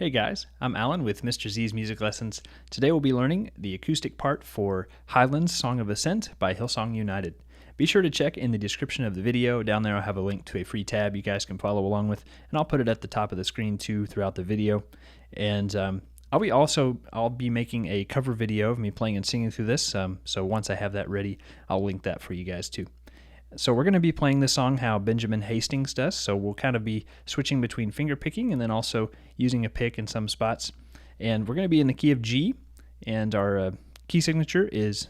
Hey guys, I'm Alan with Mr. Z's Music Lessons. Today we'll be learning the acoustic part for Highlands Song of Ascent by Hillsong United. Be sure to check in the description of the video. Down there I'll have a link to a free tab you guys can follow along with, and I'll put it at the top of the screen too throughout the video. And I'll be making a cover video of me playing and singing through this, so once I have that ready, I'll link that for you guys too. So we're going to be playing this song how Benjamin Hastings does, so we'll kind of be switching between finger picking and then also using a pick in some spots. And we're going to be in the key of G, and our key signature is,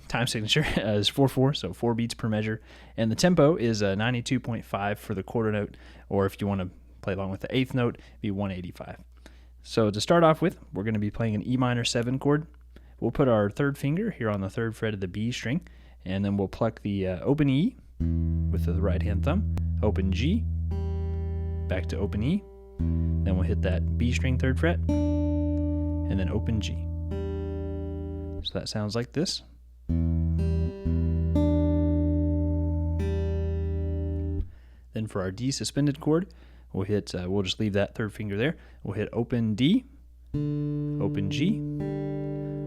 time signature is 4/4, so 4 beats per measure. And the tempo is 92.5 for the quarter note, or if you want to play along with the eighth note, it'd be 185. So to start off with, we're going to be playing an E minor 7 chord. We'll put our third finger here on the third fret of the B string, and then we'll pluck the open E with the right hand thumb, open G, back to open E, then we'll hit that B string third fret, and then open G. So that sounds like this. Then for our D suspended chord, we'll just leave that third finger there. We'll hit open D, open G,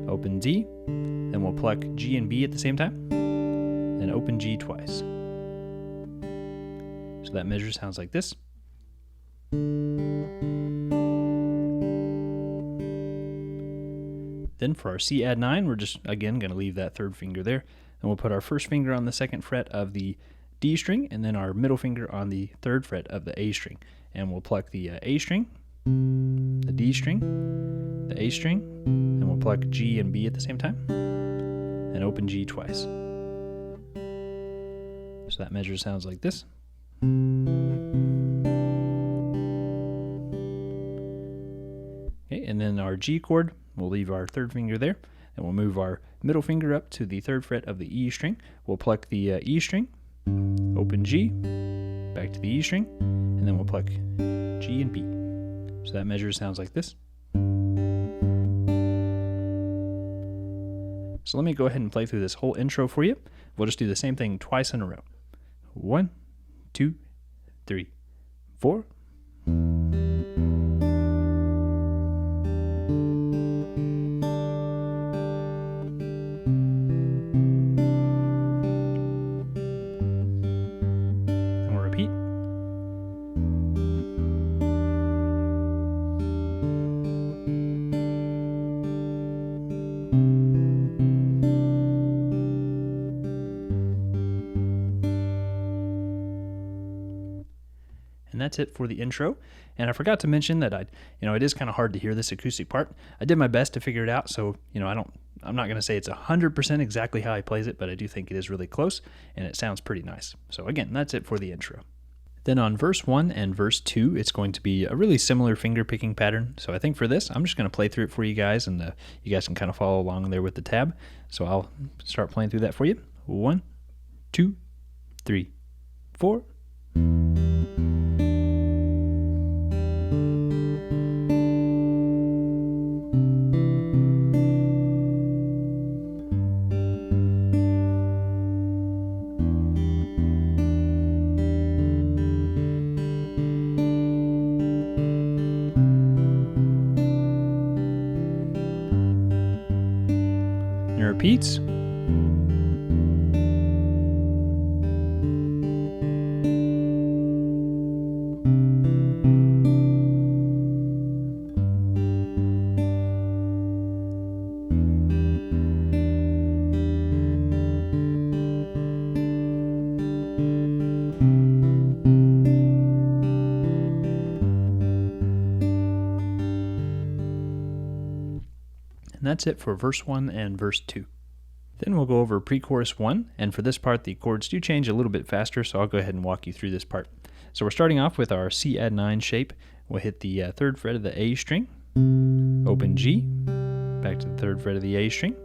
open D, then we'll pluck G and B at the same time, then open G twice. So that measure sounds like this. Then for our C add 9, we're just again going to leave that third finger there, and we'll put our first finger on the second fret of the D string, and then our middle finger on the third fret of the A string, and we'll pluck the A string, the D string, the A string, and we'll pluck G and B at the same time, and open G twice. So that measure sounds like this. Okay, and then our G chord, we'll leave our third finger there, and we'll move our middle finger up to the third fret of the E string. We'll pluck the E string, open G, back to the E string, and then we'll pluck G and B. So that measure sounds like this. So let me go ahead and play through this whole intro for you. We'll just do the same thing twice in a row. 1, 2, 3, 4. And we'll repeat. And that's it for the intro. And I forgot to mention that it is kind of hard to hear this acoustic part. I did my best to figure it out, so I'm not going to say it's 100% exactly how he plays it, but I do think it is really close, and it sounds pretty nice. So again, that's it for the intro. Then on verse 1 and verse 2, it's going to be a really similar finger picking pattern. So I think for this, I'm just going to play through it for you guys, and you guys can kind of follow along there with the tab. So I'll start playing through that for you. 1, 2, 3, 4. And it repeats. And that's it for verse 1 and verse 2. Then we'll go over pre-chorus 1, and for this part the chords do change a little bit faster, so I'll go ahead and walk you through this part. So we're starting off with our C add 9 shape. We'll hit the third fret of the A string, open G, back to the third fret of the A string,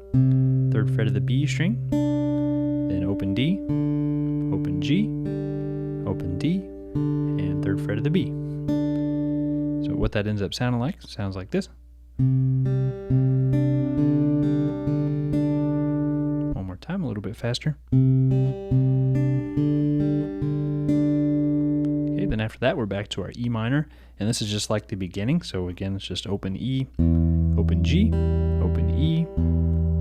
third fret of the B string, then open D, open G, open D, and third fret of the B. So what that ends up sounding like sounds like this. One more time, a little bit faster. then after that we're back to our E minor, and this is just like the beginning. So again, it's just open E, open G, open E,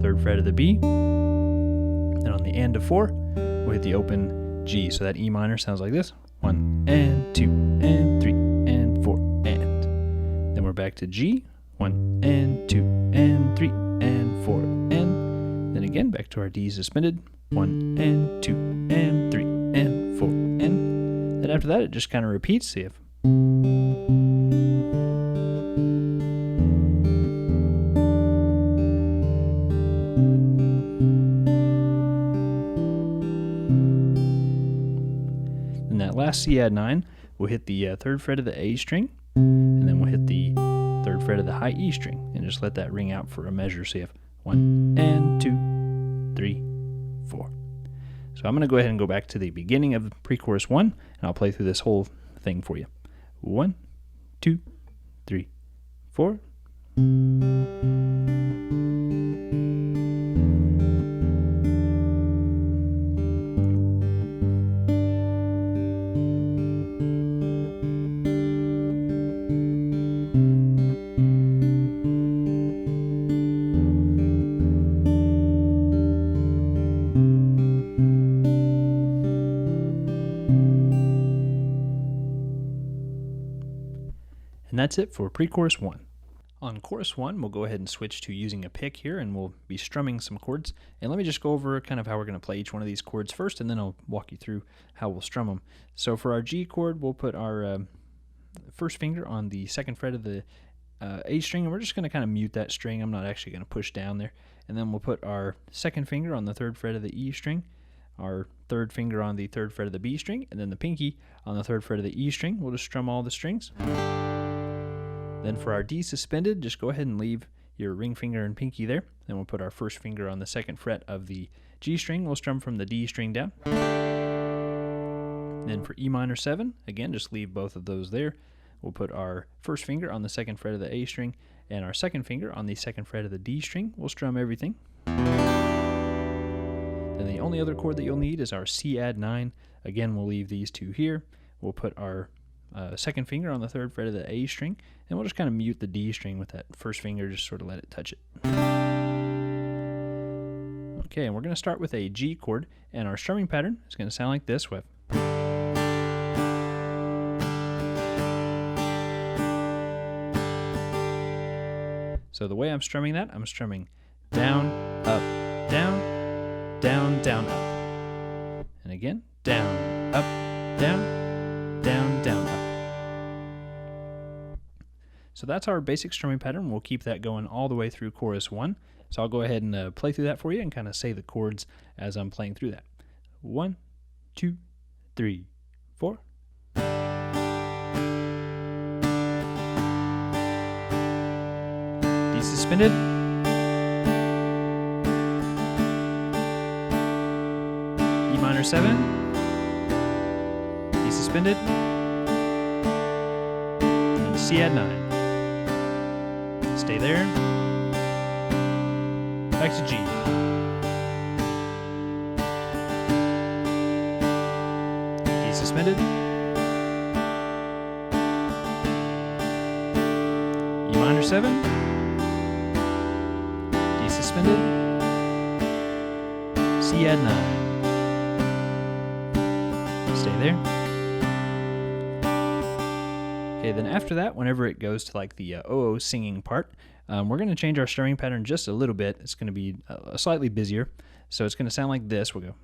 3rd fret of the B, and on the and of 4 we'll hit the open G. So that E minor sounds like this: 1 and 2 and 3 and 4 and. Then we're back to G, 1 and 2 and 3 and 4 and. Then again back to our D suspended, 1 and 2 and 3 and 4 and. Then after that it just kind of repeats. See if. And that last C add 9, we'll hit the 3rd fret of the A string, and then we'll hit the 3rd fret of the high E string, and just let that ring out for a measure. See if 1 and 2, 3, 4. So I'm going to go ahead and go back to the beginning of pre-chorus 1, and I'll play through this whole thing for you. 1, 2, 3, 4. And that's it for pre-chorus 1. On chorus 1, we'll go ahead and switch to using a pick here, and we'll be strumming some chords. And let me just go over kind of how we're going to play each one of these chords first, and then I'll walk you through how we'll strum them. So for our G chord, we'll put our first finger on the 2nd fret of the A string, and we're just going to kind of mute that string. I'm not actually going to push down there. And then we'll put our 2nd finger on the 3rd fret of the E string, our 3rd finger on the 3rd fret of the B string, and then the pinky on the 3rd fret of the E string. We'll just strum all the strings. Then for our D suspended, just go ahead and leave your ring finger and pinky there. Then we'll put our 1st finger on the 2nd fret of the G string. We'll strum from the D string down. Then for E minor 7, again, just leave both of those there. We'll put our 1st finger on the 2nd fret of the A string and our 2nd finger on the 2nd fret of the D string. We'll strum everything. Then the only other chord that you'll need is our C add 9. Again, we'll leave these two here. We'll put our 2nd finger on the 3rd fret of the A string, and we'll just kind of mute the D string with that 1st finger, just sort of let it touch it. Okay, and we're going to start with a G chord, and our strumming pattern is going to sound like this. With so the way I'm strumming that, I'm strumming down, up, down, down, down, up. And again, down, up, down, down, down, up. So that's our basic strumming pattern. We'll keep that going all the way through chorus 1. So I'll go ahead and play through that for you and kind of say the chords as I'm playing through that. 1, 2, 3, 4. D suspended. E minor 7. D suspended. And C add 9. Stay there. Back to G. D suspended. E minor 7. D suspended. C add 9. Stay there. Okay, then after that, whenever it goes to like the OO singing part, we're going to change our strumming pattern just a little bit. It's going to be slightly busier, so it's going to sound like this. We'll go.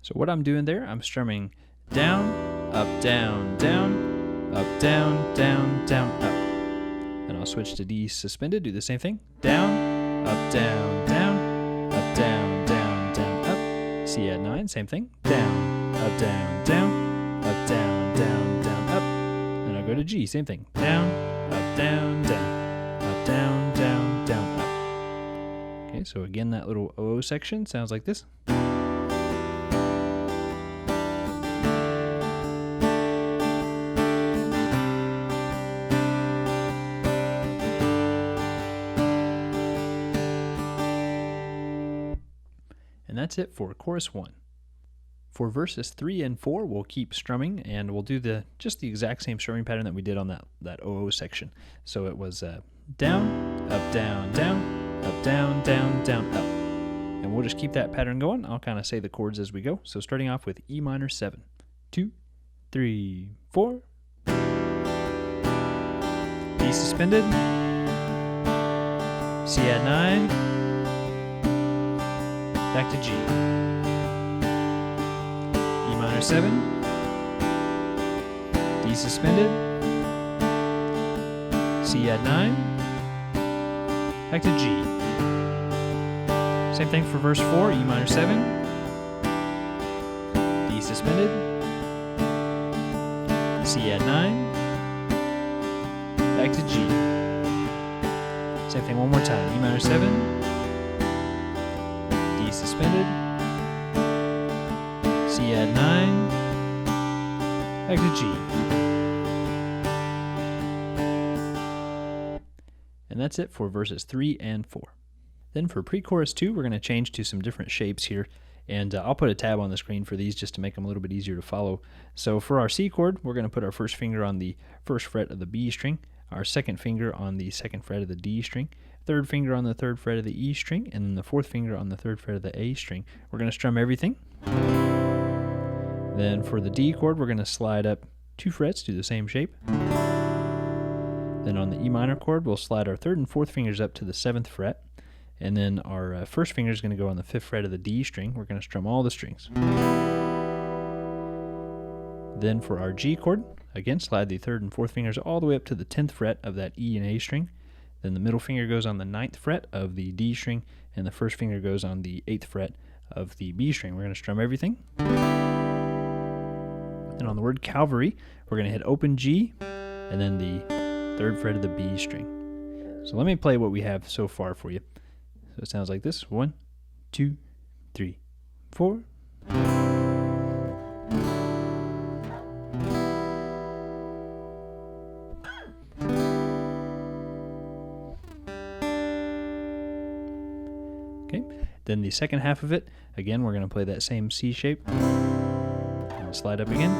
So what I'm doing there, I'm strumming down, up, down, down, up, down, down, down, up. Then I'll switch to D suspended, do the same thing. Down, up, down, down, up, down, down, down, up. C add 9, same thing. Down, up, down, down, up, down, down, down, up. Then I'll go to G, same thing. Down, up, down, down, up, down, down, down, up. Okay, so again, that little OO section sounds like this. And that's it for chorus 1. For verses 3 and 4, we'll keep strumming, and we'll do just the exact same strumming pattern that we did on that OO section. So it was down, up, down, down, up, down, down, down, up. And we'll just keep that pattern going. I'll kind of say the chords as we go. So starting off with E minor 7, 2, 3, 4. D suspended, C add 9, back to G. E minor 7, D suspended, C add 9, back to G. Same thing for verse 4, E minor 7, D suspended, C add 9, back to G. Same thing one more time, E minor 7, D suspended, C add 9, back to G. And that's it for verses 3 and 4. Then for pre-chorus 2, we're going to change to some different shapes here, and I'll put a tab on the screen for these just to make them a little bit easier to follow. So for our C chord, we're going to put our first finger on the first fret of the B string, our second finger on the second fret of the D string, third finger on the third fret of the E string, and then the fourth finger on the third fret of the A string. We're going to strum everything. Then for the D chord, we're going to slide up 2 frets, do the same shape. Then on the E minor chord, we'll slide our third and fourth fingers up to the 7th fret. And then our first finger is going to go on the 5th fret of the D string. We're going to strum all the strings. Then for our G chord, again, slide the third and fourth fingers all the way up to the 10th fret of that E and A string. Then the middle finger goes on the 9th fret of the D string, and the first finger goes on the 8th fret of the B string. We're going to strum everything. And on the word Calvary, we're going to hit open G, and then the 3rd fret of the B string. So let me play what we have so far for you. So it sounds like this. 1, 2, 3, 4. Okay, then the second half of it, again, we're going to play that same C shape. And slide up again.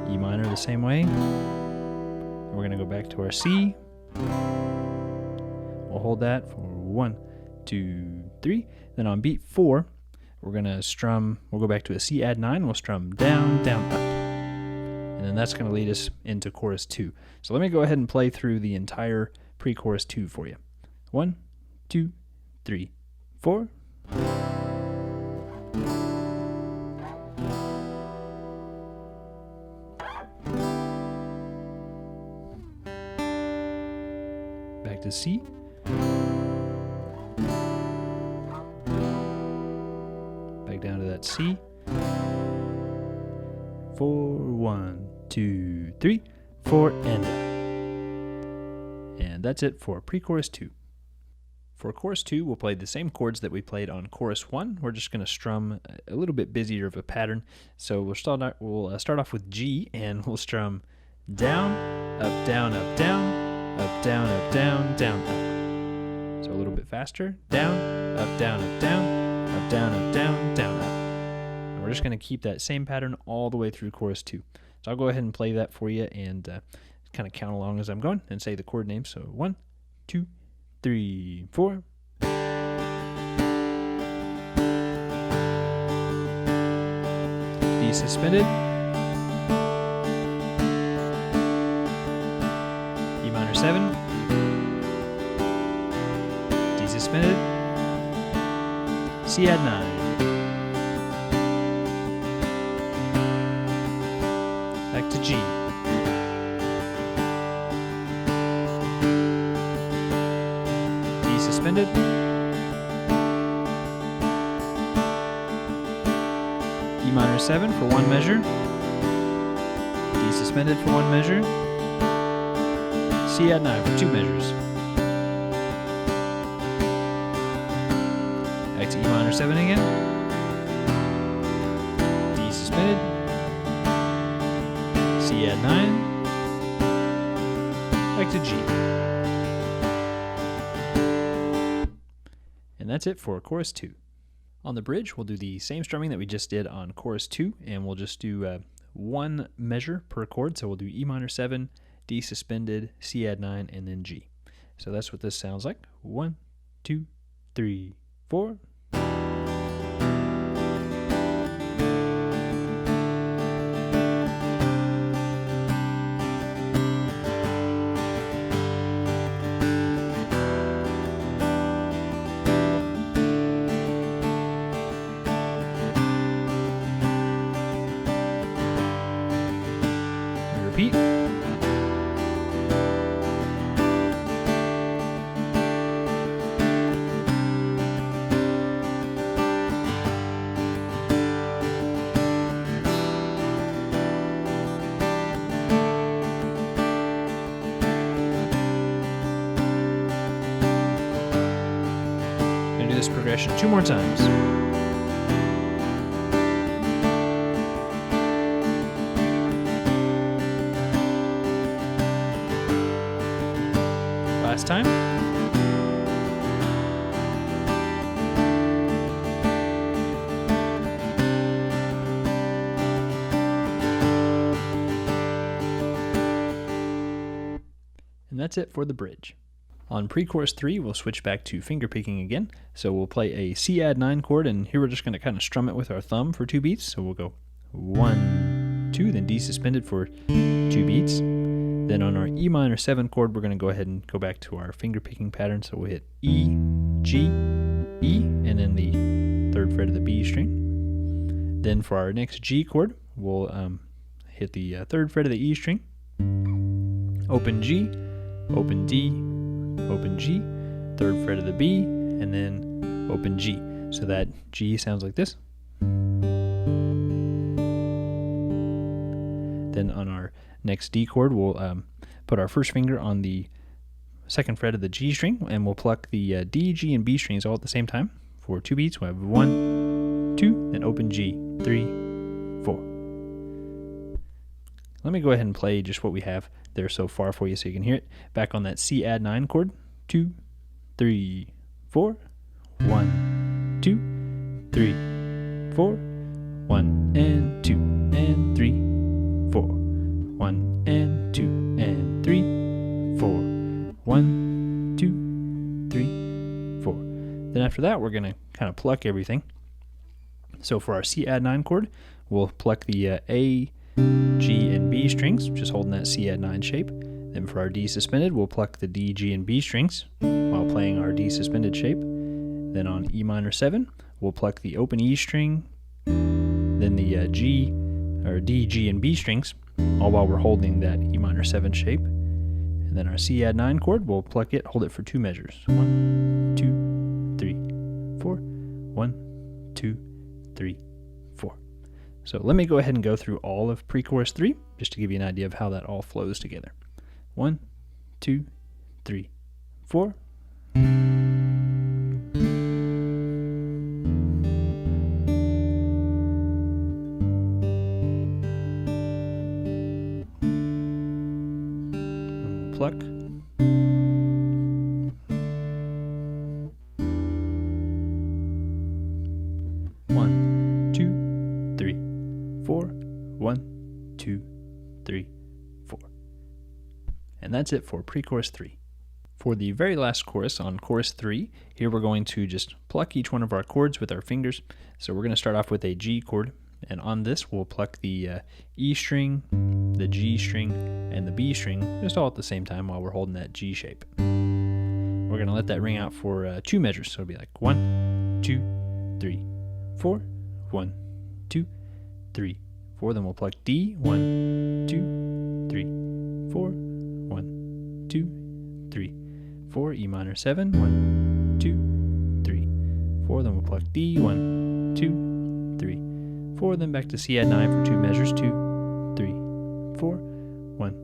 E minor the same way. And we're going to go back to our C. We'll hold that for 1, 2, 3. Then on beat 4, we're going to strum, we'll go back to a C add 9, we'll strum down, down, up. And then that's going to lead us into chorus 2. So let me go ahead and play through the entire pre-chorus 2 for you. 1, 2, 3, 4. Back to C. Back down to that C. 4, 1, 2, 3, 4, and up. And that's it for pre-chorus 2. For chorus 2, we'll play the same chords that we played on chorus 1. We're just going to strum a little bit busier of a pattern. So we'll start off with G, and we'll strum down, up, down, up, down, up, down, up, down, down, up. So a little bit faster. Down, up, down, up, down, up, down, up, down, down, up. And we're just going to keep that same pattern all the way through chorus 2. So I'll go ahead and play that for you and kind of count along as I'm going and say the chord names. So 1, 2, 3, 4. D suspended. E minor 7. D suspended. C add 9. Back to G. D suspended. E minor 7 for 1 measure. D suspended for 1 measure. C add 9 for 2 measures. Back to E minor 7 again. D suspended. C add 9. Back to G. And that's it for chorus 2. On the bridge, we'll do the same strumming that we just did on chorus 2, and we'll just do one measure per chord. So we'll do E minor 7, D suspended, C add 9, and then G. So that's what this sounds like. 1, 2, 3, 4. Repeat. I'm going to do this progression 2 more times. Last time. And that's it for the bridge. On pre-chorus 3, we'll switch back to finger picking again. So we'll play a C add 9 chord, and here we're just going to kind of strum it with our thumb for 2 beats. So we'll go 1, 2, then D suspended for 2 beats. Then on our E minor 7 chord, we're going to go ahead and go back to our finger picking pattern. So we'll hit E, G, E, and then the 3rd fret of the B string. Then for our next G chord, we'll hit the 3rd fret of the E string, open G, open D, open G, 3rd fret of the B, and then open G. So that G sounds like this. Then on our next D chord, we'll put our first finger on the 2nd fret of the G string, and we'll pluck the D, G, and B strings all at the same time. For 2 beats, we'll have 1, 2, then open G, 3, 4. Let me go ahead and play just what we have there so far for you so you can hear it. Back on that C add 9 chord, 2, 3, 4, 1, 2, 3, 4, 1 and 2 and 3, 4, 1 and 2 and 3, 4, 1, 2, 3, 4. Then after that, we're going to kind of pluck everything. So for our C add 9 chord, we'll pluck the A, G, and B strings, just holding that C add 9 shape. Then for our D suspended, we'll pluck the D, G, and B strings while playing our D suspended shape. Then on E minor 7, we'll pluck the open E string, then the G, or D, G, and B strings, all while we're holding that E minor 7 shape. And then our C add 9 chord, we'll pluck it, hold it for 2 measures. 1, 2, 3, 4, 1, 2, 3, 4. So let me go ahead and go through all of pre-chorus 3, just to give you an idea of how that all flows together. 1, 2, 3, 4. Pluck. One, two, three, 4. 1, 2, 3, 4. And that's it for pre-chorus 3. For the very last chorus on chorus 3, here we're going to just pluck each one of our chords with our fingers. So we're going to start off with a G chord, and on this we'll pluck the E string, the G string, and the B string just all at the same time while we're holding that G shape. We're going to let that ring out for 2 measures, so it'll be like 1, 2, 3, 4, 1, 2, 3, 4. Then we'll pluck D, 1, 2, 3, 4, 1, 2, 3, 4, E minor 7, 1, 2, 3, 4. Then we'll pluck D, 1, 2, 3, 4. Then back to C add 9 for 2 measures, 2, 3, 4, 1,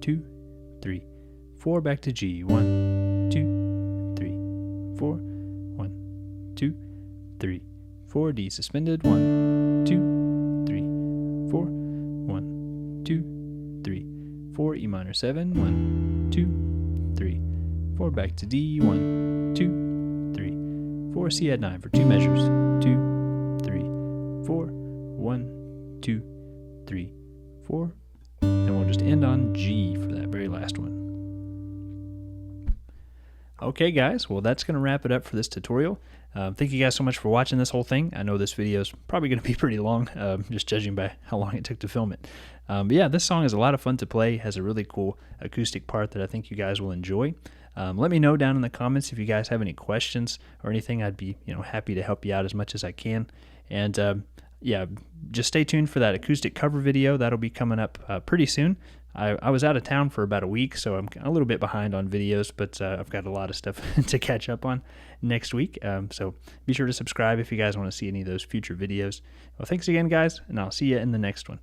2, 3, 4. Back to G, 1, 2, 3, 4, 1, 2, 3, 4. D suspended, 1, 2, 3, 4, 1, 2, 3, 4. E minor 7, 1, 2, 3, 4. Back to D, 1, 2, 3, 4, C add 9 for 2 measures. 2, 3, 4, 1, 2, 3, 4. And we'll just end on G for that very last one. Okay guys, well that's going to wrap it up for this tutorial. Thank you guys so much for watching this whole thing. I know this video is probably going to be pretty long, just judging by how long it took to film it. But yeah, this song is a lot of fun to play, has a really cool acoustic part that I think you guys will enjoy. Let me know down in the comments if you guys have any questions or anything. I'd be happy to help you out as much as I can. And yeah, just stay tuned for that acoustic cover video. That'll be coming up pretty soon. I was out of town for about a week, so I'm a little bit behind on videos, but I've got a lot of stuff to catch up on next week. So be sure to subscribe if you guys want to see any of those future videos. Well, thanks again, guys, and I'll see you in the next one.